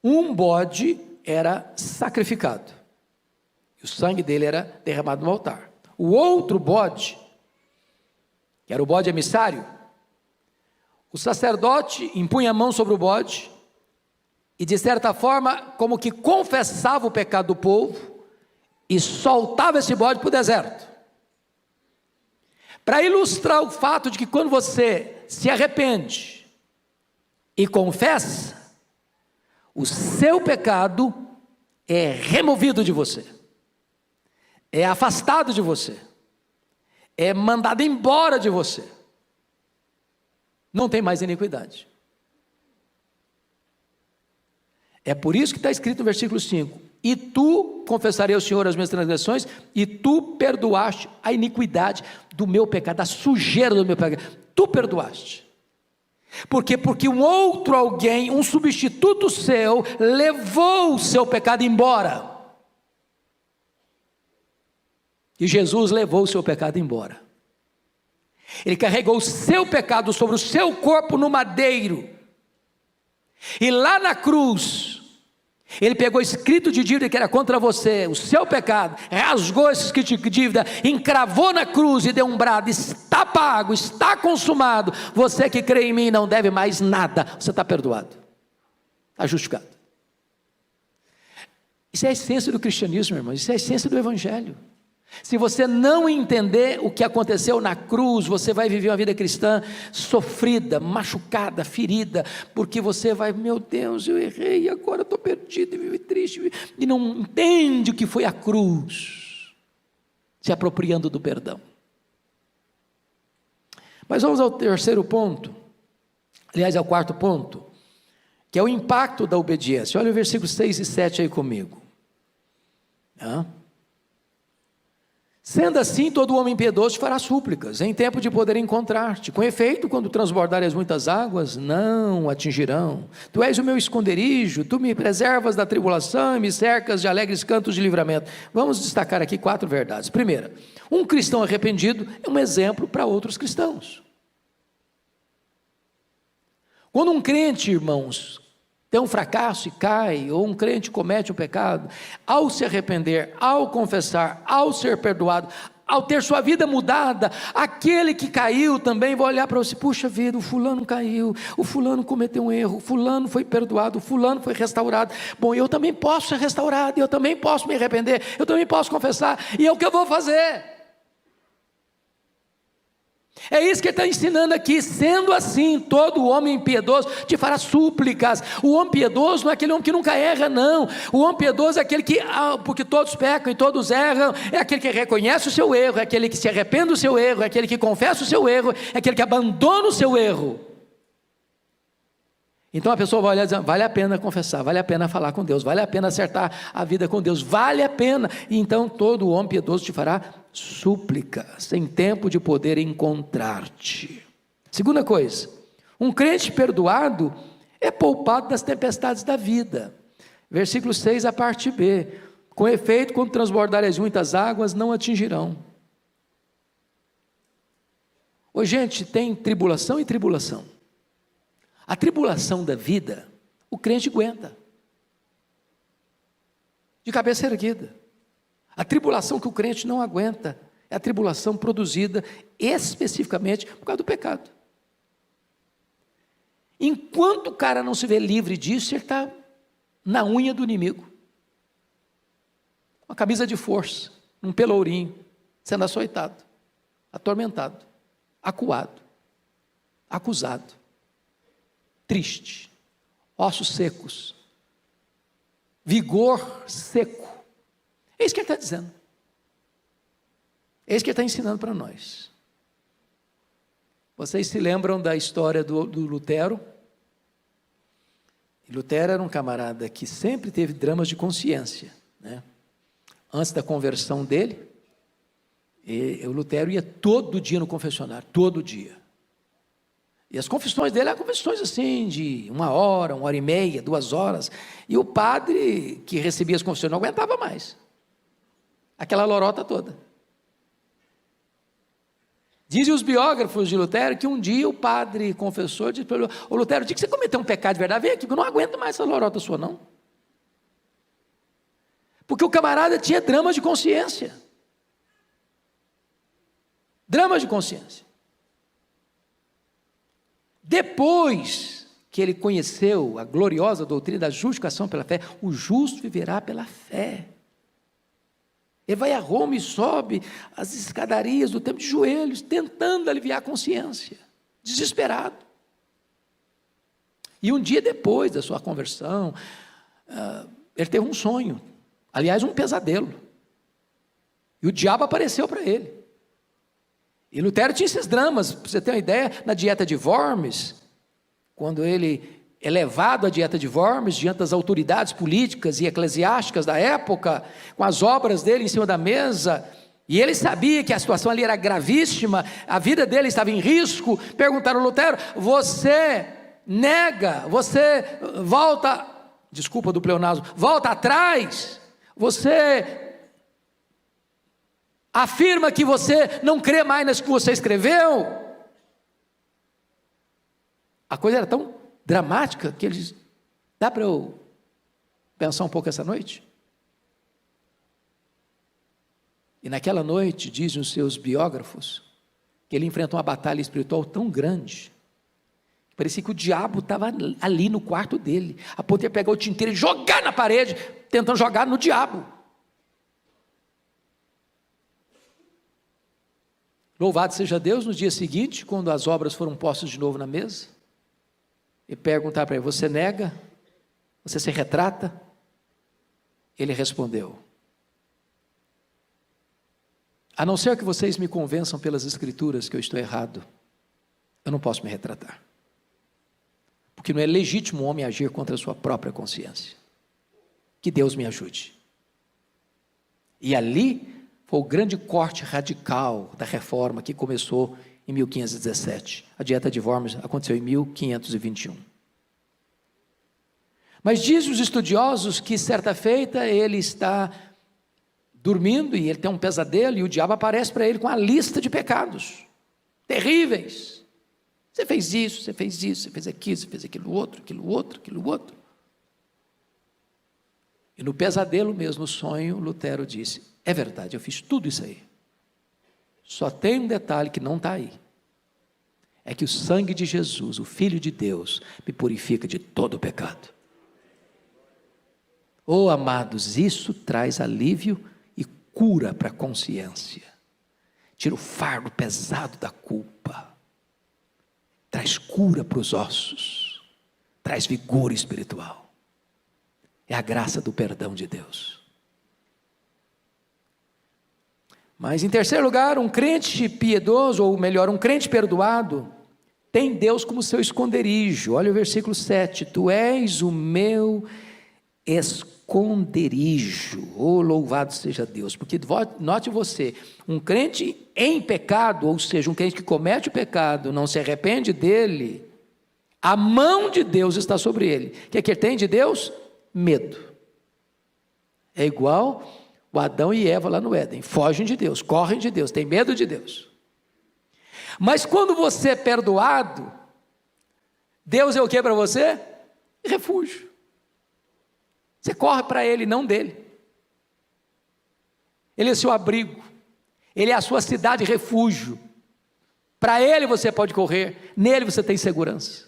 um bode era sacrificado, e o sangue dele era derramado no altar. O outro bode, que era o bode emissário, o sacerdote impunha a mão sobre o bode, e de certa forma, como que confessava o pecado do povo, e soltava esse bode para o deserto, para ilustrar o fato de que quando você se arrepende e confessa, o seu pecado é removido de você, é afastado de você, é mandado embora de você. Não tem mais iniquidade. É por isso que está escrito no versículo 5: e tu confessarei ao Senhor as minhas transgressões, e tu perdoaste a iniquidade do meu pecado, a sujeira do meu pecado, tu perdoaste. Por quê? Porque um outro alguém, um substituto seu, levou o seu pecado embora. E Jesus levou o seu pecado embora. Ele carregou o seu pecado sobre o seu corpo no madeiro. E lá na cruz, ele pegou escrito de dívida que era contra você, o seu pecado, rasgou esse escrito de dívida, encravou na cruz e deu um brado: está pago, está consumado. Você que crê em mim não deve mais nada, você está perdoado, está justificado. Isso é a essência do cristianismo, irmão, isso é a essência do evangelho. Se você não entender o que aconteceu na cruz, você vai viver uma vida cristã sofrida, machucada, ferida, porque você vai: meu Deus, eu errei, agora estou perdido, vivo triste, e não entende o que foi a cruz, se apropriando do perdão. Mas vamos ao terceiro ponto, aliás, ao quarto ponto, que é o impacto da obediência. Olha o versículos 6 e 7 aí comigo. Sendo assim, todo homem piedoso te fará súplicas, em tempo de poder encontrar-te. Com efeito, quando transbordarem as muitas águas, não atingirão. Tu és o meu esconderijo, tu me preservas da tribulação e me cercas de alegres cantos de livramento. Vamos destacar aqui 4 verdades. Primeira, um cristão arrependido é um exemplo para outros cristãos. Quando um crente, irmãos, tem um fracasso e cai, ou um crente comete um pecado, ao se arrepender, ao confessar, ao ser perdoado, ao ter sua vida mudada, aquele que caiu também vai olhar para você: puxa vida, o fulano caiu, o fulano cometeu um erro, o fulano foi perdoado, o fulano foi restaurado. Bom, eu também posso ser restaurado, eu também posso me arrepender, eu também posso confessar, e é o que eu vou fazer. É isso que ele está ensinando aqui. Sendo assim, todo homem piedoso te fará súplicas. O homem piedoso não é aquele homem que nunca erra, não. O homem piedoso é aquele que, porque todos pecam e todos erram, é aquele que reconhece o seu erro, é aquele que se arrepende do seu erro, é aquele que confessa o seu erro, é aquele que abandona o seu erro. Então a pessoa vai olhar e dizer: vale a pena confessar, vale a pena falar com Deus, vale a pena acertar a vida com Deus, vale a pena. E então todo homem piedoso te fará súplicas, em tempo de poder encontrar-te. Segunda coisa, um crente perdoado é poupado das tempestades da vida. Versículo 6, a parte B: com efeito, quando transbordarem as muitas águas, não atingirão. Ô gente, tem tribulação e tribulação. A tribulação da vida, o crente aguenta, de cabeça erguida. A tribulação que o crente não aguenta é a tribulação produzida especificamente por causa do pecado. Enquanto o cara não se vê livre disso, ele está na unha do inimigo, uma camisa de força, um pelourinho, sendo açoitado, atormentado, acuado, acusado, triste, ossos secos, vigor seco. É isso que ele está dizendo. É isso que ele está ensinando para nós. Vocês se lembram da história do Lutero? Lutero era um camarada que sempre teve dramas de consciência, né? Antes da conversão dele, o Lutero ia todo dia no confessionário, todo dia. E as confissões dele eram confissões assim, de 1 hora, 1h30, 2 horas. E o padre que recebia as confissões não aguentava mais aquela lorota toda. Dizem os biógrafos de Lutero que um dia o padre confessor disse para ele: ô Lutero, o dia que você cometeu um pecado de verdade, vem aqui, que eu não aguento mais essa lorota sua, não. Porque o camarada tinha dramas de consciência. Dramas de consciência. Depois que ele conheceu a gloriosa doutrina da justificação pela fé, o justo viverá pela fé. Ele vai a Roma e sobe as escadarias do templo de joelhos, tentando aliviar a consciência, desesperado. E um dia depois da sua conversão, ele teve um sonho Aliás, um pesadelo. E o diabo apareceu para ele. E Lutero tinha esses dramas, para você ter uma ideia, na dieta de Worms, quando ele é levado à dieta de Worms, diante das autoridades políticas e eclesiásticas da época, com as obras dele em cima da mesa, e ele sabia que a situação ali era gravíssima, a vida dele estava em risco. Perguntaram a Lutero: você nega, você volta, desculpa do pleonasmo, volta atrás, você afirma que você não crê mais nas que você escreveu? A coisa era tão dramática que ele diz: dá para eu pensar um pouco essa noite? E naquela noite, dizem os seus biógrafos, que ele enfrentou uma batalha espiritual tão grande, que parecia que o diabo estava ali no quarto dele, a ponto de pegar o tinteiro e jogar na parede, tentando jogar no diabo. Louvado seja Deus, no dia seguinte, quando as obras foram postas de novo na mesa, e perguntar para ele: você nega? Você se retrata? Ele respondeu: a não ser que vocês me convençam pelas escrituras que eu estou errado, eu não posso me retratar. Porque não é legítimo o homem agir contra a sua própria consciência. Que Deus me ajude. E ali foi o grande corte radical da reforma que começou em 1517. A dieta de Worms aconteceu em 1521. Mas dizem os estudiosos que certa feita ele está dormindo e ele tem um pesadelo e o diabo aparece para ele com a lista de pecados terríveis. Você fez isso, você fez isso, você fez aquilo, você fez aquilo outro, aquilo outro, aquilo outro. E no pesadelo mesmo, no sonho, Lutero disse: é verdade, eu fiz tudo isso aí. Só tem um detalhe que não está aí. É que o sangue de Jesus, o Filho de Deus, me purifica de todo o pecado. Oh, amados, isso traz alívio e cura para a consciência. Tira o fardo pesado da culpa. Traz cura para os ossos. Traz vigor espiritual. É a graça do perdão de Deus. Mas em terceiro lugar, um crente piedoso, ou melhor, um crente perdoado, tem Deus como seu esconderijo. Olha o versículo 7: tu és o meu esconderijo. Oh, louvado seja Deus. Porque note você, um crente em pecado, ou seja, um crente que comete o pecado, não se arrepende dele, a mão de Deus está sobre ele. O que é que ele tem de Deus? Medo. É igual o Adão e Eva lá no Éden, fogem de Deus, correm de Deus, têm medo de Deus. Mas quando você é perdoado, Deus é o que para você? Refúgio. Você corre para Ele, não dele. Ele é seu abrigo, Ele é a sua cidade refúgio. Para Ele você pode correr, nele você tem segurança.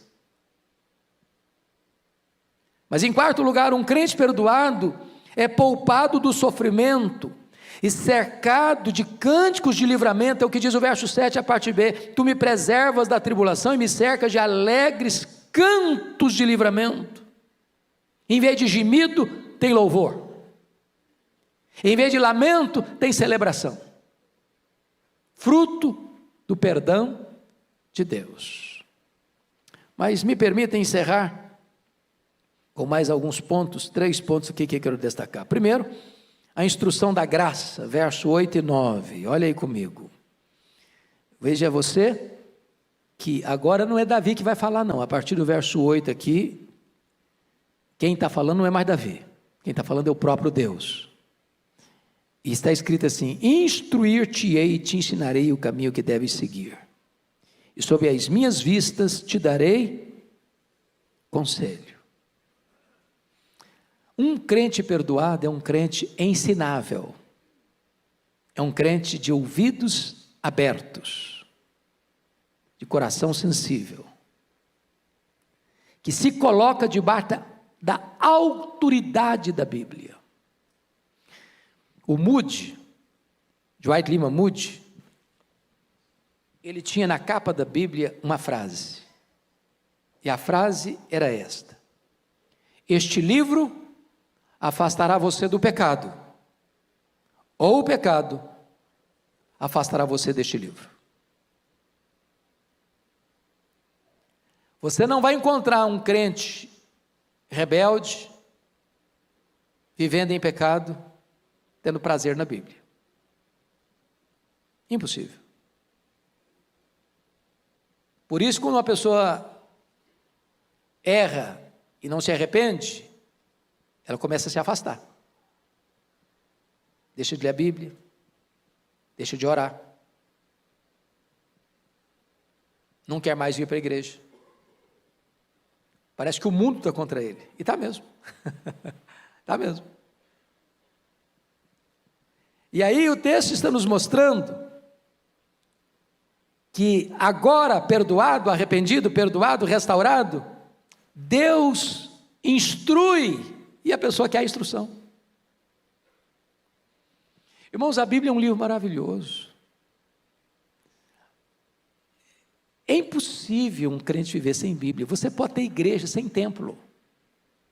Mas em quarto lugar, um crente perdoado é poupado do sofrimento e cercado de cânticos de livramento. É o que diz o verso 7, a parte B: tu me preservas da tribulação e me cercas de alegres cantos de livramento. Em vez de gemido, tem louvor. Em vez de lamento, tem celebração. Fruto do perdão de Deus. Mas me permita encerrar com mais alguns pontos, 3 pontos aqui que eu quero destacar. Primeiro, a instrução da graça, verso 8 e 9. Olha aí comigo. Veja você que agora não é Davi que vai falar não. A partir do verso 8 aqui, quem está falando não é mais Davi. Quem está falando é o próprio Deus. E está escrito assim: instruir-te-ei e te ensinarei o caminho que deves seguir. E sob as minhas vistas te darei conselho. Um crente perdoado é um crente ensinável. É um crente de ouvidos abertos, de coração sensível, que se coloca debaixo da autoridade da Bíblia. O Moody, Dwight Lyman Moody, ele tinha na capa da Bíblia uma frase, e a frase era esta: este livro afastará você do pecado, ou o pecado afastará você deste livro. Você não vai encontrar um crente rebelde, vivendo em pecado, tendo prazer na Bíblia. Impossível. Por isso, quando uma pessoa erra e não se arrepende, ela começa a se afastar. Deixa de ler a Bíblia, deixa de orar, não quer mais vir para a igreja. Parece que o mundo está contra ele, e está mesmo, está mesmo. E aí o texto está nos mostrando que agora perdoado, arrependido, perdoado, restaurado, Deus instrui, e a pessoa quer a instrução. Irmãos, a Bíblia é um livro maravilhoso. É impossível um crente viver sem Bíblia. Você pode ter igreja sem templo,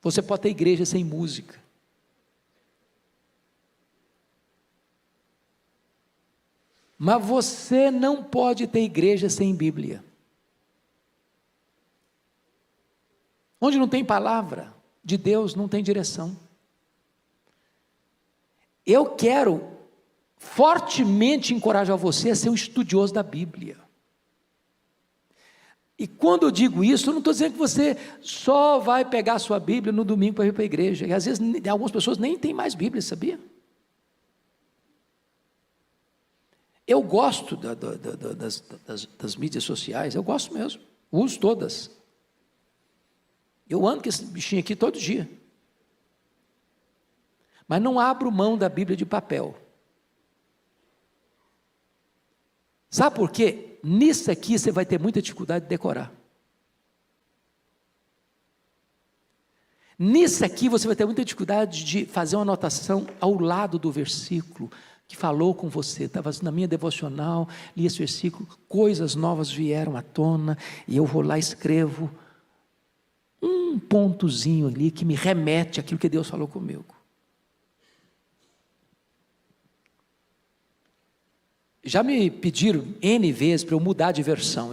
você pode ter igreja sem música, mas você não pode ter igreja sem Bíblia. Onde não tem palavra de Deus, não tem direção. Eu quero fortemente encorajar você a ser um estudioso da Bíblia. E quando eu digo isso, eu não estou dizendo que você só vai pegar a sua Bíblia no domingo para ir para a igreja. E às vezes algumas pessoas nem têm mais Bíblia, sabia? Eu gosto das mídias sociais, eu gosto mesmo, uso todas. Eu ando com esse bichinho aqui todo dia. Mas não abro mão da Bíblia de papel. Sabe por quê? Nisso aqui você vai ter muita dificuldade de decorar. Nisso aqui você vai ter muita dificuldade de fazer uma anotação ao lado do versículo que falou com você. Estava na minha devocional, li esse versículo, coisas novas vieram à tona, e eu vou lá e escrevo um pontozinho ali que me remete àquilo que Deus falou comigo. Já me pediram N vezes para eu mudar de versão.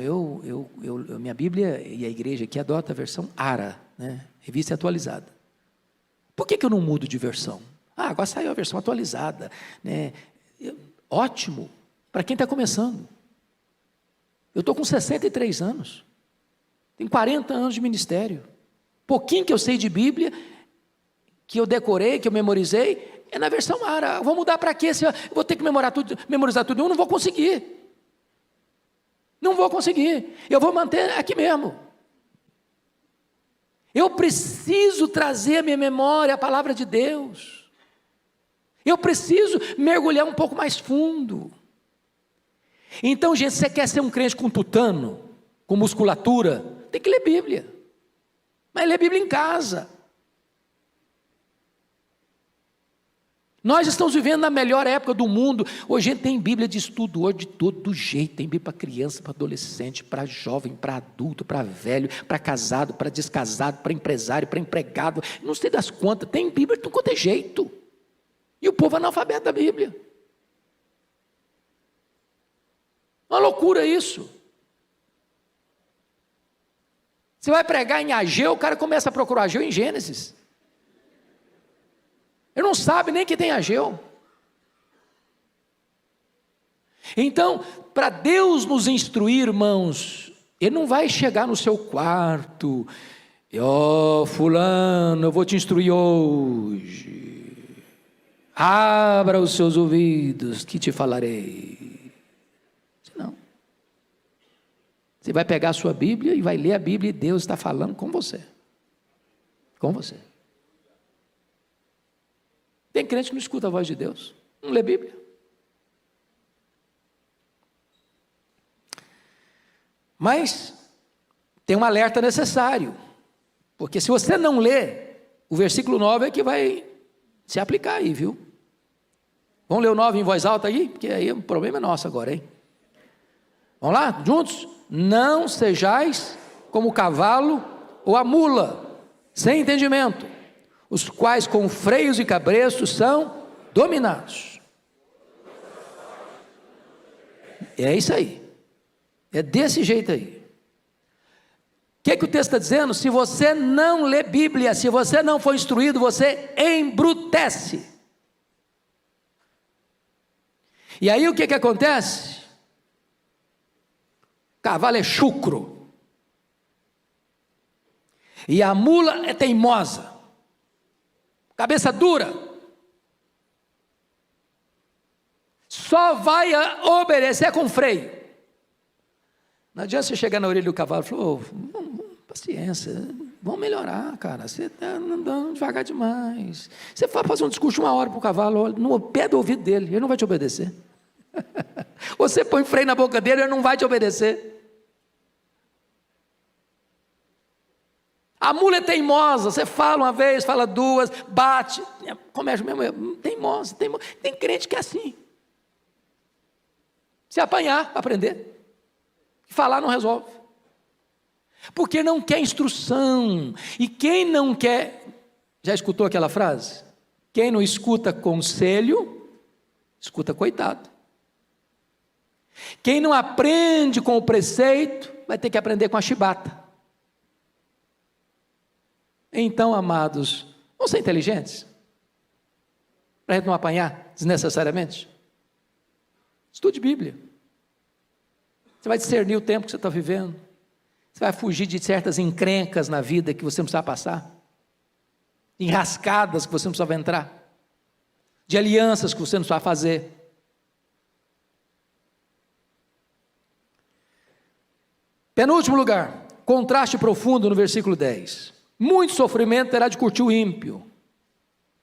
Minha Bíblia e a igreja aqui adota a versão ARA, né? Revista atualizada. Por que eu não mudo de versão? Agora saiu a versão atualizada, né? Ótimo, para quem está começando. Eu estou com 63 anos, tenho 40 anos de ministério. Pouquinho que eu sei de Bíblia, que eu decorei, que eu memorizei, é na versão ARA. Eu vou mudar para quê? Se eu vou ter que memorizar tudo, eu não vou conseguir. Não vou conseguir. Eu vou manter aqui mesmo. Eu preciso trazer à minha memória a palavra de Deus. Eu preciso mergulhar um pouco mais fundo. Então, gente, se você quer ser um crente com tutano, com musculatura, tem que ler Bíblia. Mas ler Bíblia em casa. Nós estamos vivendo na melhor época do mundo. Hoje a gente tem Bíblia de estudo, hoje de todo jeito. Tem Bíblia para criança, para adolescente, para jovem, para adulto, para velho, para casado, para descasado, para empresário, para empregado. Não sei das quantas. Tem Bíblia de todo jeito. E o povo é analfabeto da Bíblia. Uma loucura isso. Você vai pregar em Ageu, o cara começa a procurar Ageu em Gênesis. Ele não sabe nem que tem Ageu. Então, para Deus nos instruir, irmãos, Ele não vai chegar no seu quarto e, fulano, eu vou te instruir hoje. Abra os seus ouvidos que te falarei. Não. Você vai pegar a sua Bíblia e vai ler a Bíblia e Deus está falando com você. Com você. Tem crente que não escuta a voz de Deus, não lê Bíblia. Mas tem um alerta necessário, porque se você não lê, o versículo 9 é que vai se aplicar aí, viu? Vamos ler o 9 em voz alta aí? Porque aí o problema é nosso agora, hein? Vamos lá, juntos? Não sejais como o cavalo ou a mula, sem entendimento, os quais com freios e cabrestos são dominados. É isso aí, é desse jeito aí. O que o texto está dizendo? Se você não lê Bíblia, se você não for instruído, você embrutece. E aí o que acontece? O cavalo é chucro, e a mula é teimosa, cabeça dura, só vai obedecer com freio. Não adianta você chegar na orelha do cavalo e falar: paciência, vamos melhorar, cara, você está andando devagar demais. Você vai fazer um discurso de 1 hora para o cavalo, no pé do ouvido dele, ele não vai te obedecer. Você põe freio na boca dele, ele não vai te obedecer. A mula é teimosa, você fala uma vez, fala duas, bate, começa mesmo, teimosa. Tem crente que é assim. Se apanhar, aprender. Falar não resolve. Porque não quer instrução. E quem não quer, já escutou aquela frase? Quem não escuta conselho, escuta coitado. Quem não aprende com o preceito, vai ter que aprender com a chibata. Então, amados, vamos ser inteligentes, para a gente não apanhar desnecessariamente. Estude Bíblia. Você vai discernir o tempo que você está vivendo. Você vai fugir de certas encrencas na vida que você não precisava passar, enrascadas que você não precisava entrar, de alianças que você não precisava fazer. Penúltimo lugar, contraste profundo no versículo 10. Muito sofrimento terá de curtir o ímpio,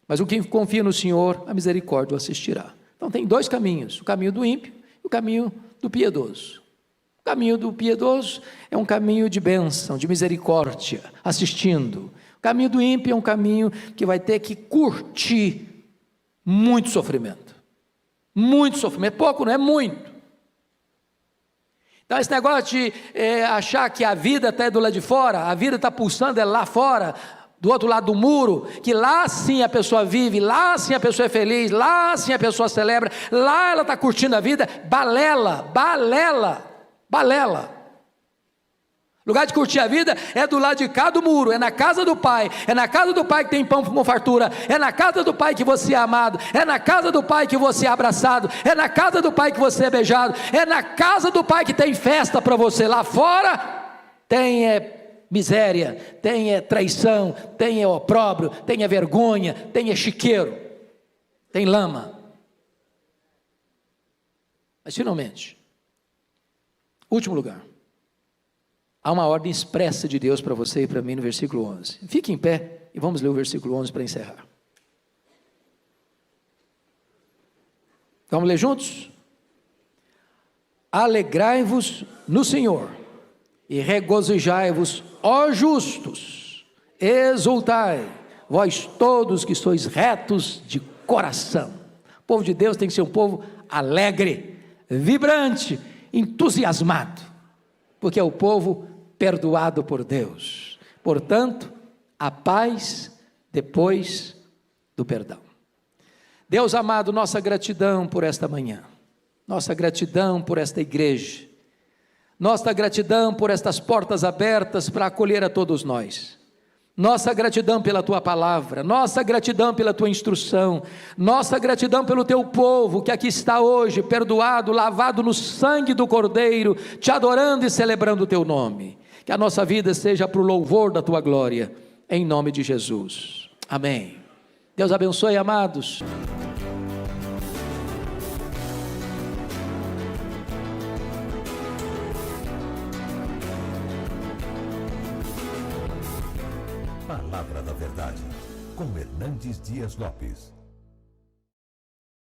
mas o que confia no Senhor, a misericórdia o assistirá. Então tem dois caminhos, o caminho do ímpio e o caminho do piedoso. O caminho do piedoso é um caminho de bênção, de misericórdia, assistindo. O caminho do ímpio é um caminho que vai ter que curtir muito sofrimento. Muito sofrimento, pouco não é muito. Então esse negócio de achar que a vida está do lado de fora, a vida está pulsando lá fora, do outro lado do muro, que lá sim a pessoa vive, lá sim a pessoa é feliz, lá sim a pessoa celebra, lá ela está curtindo a vida, balela. Lugar de curtir a vida é do lado de cá do muro, é na casa do Pai, é na casa do Pai que tem pão com fartura, é na casa do Pai que você é amado, é na casa do Pai que você é abraçado, é na casa do Pai que você é beijado, é na casa do Pai que tem festa para você. Lá fora tem miséria, tem traição, tem opróbrio, tem vergonha, tem chiqueiro, tem lama. Mas finalmente, último lugar, há uma ordem expressa de Deus para você e para mim no versículo 11. Fique em pé e vamos ler o versículo 11 para encerrar. Vamos ler juntos? Alegrai-vos no Senhor e regozijai-vos, ó justos, exultai, vós todos que sois retos de coração. O povo de Deus tem que ser um povo alegre, vibrante, entusiasmado, porque é o povo perdoado por Deus. Portanto, a paz depois do perdão. Deus amado, nossa gratidão por esta manhã, nossa gratidão por esta igreja, nossa gratidão por estas portas abertas para acolher a todos nós, nossa gratidão pela Tua palavra, nossa gratidão pela Tua instrução, nossa gratidão pelo Teu povo que aqui está hoje, perdoado, lavado no sangue do Cordeiro, Te adorando e celebrando o Teu nome. Que a nossa vida seja para o louvor da Tua glória, em nome de Jesus, amém. Deus abençoe, amados. Palavra da Verdade, com Hernandes Dias Lopes.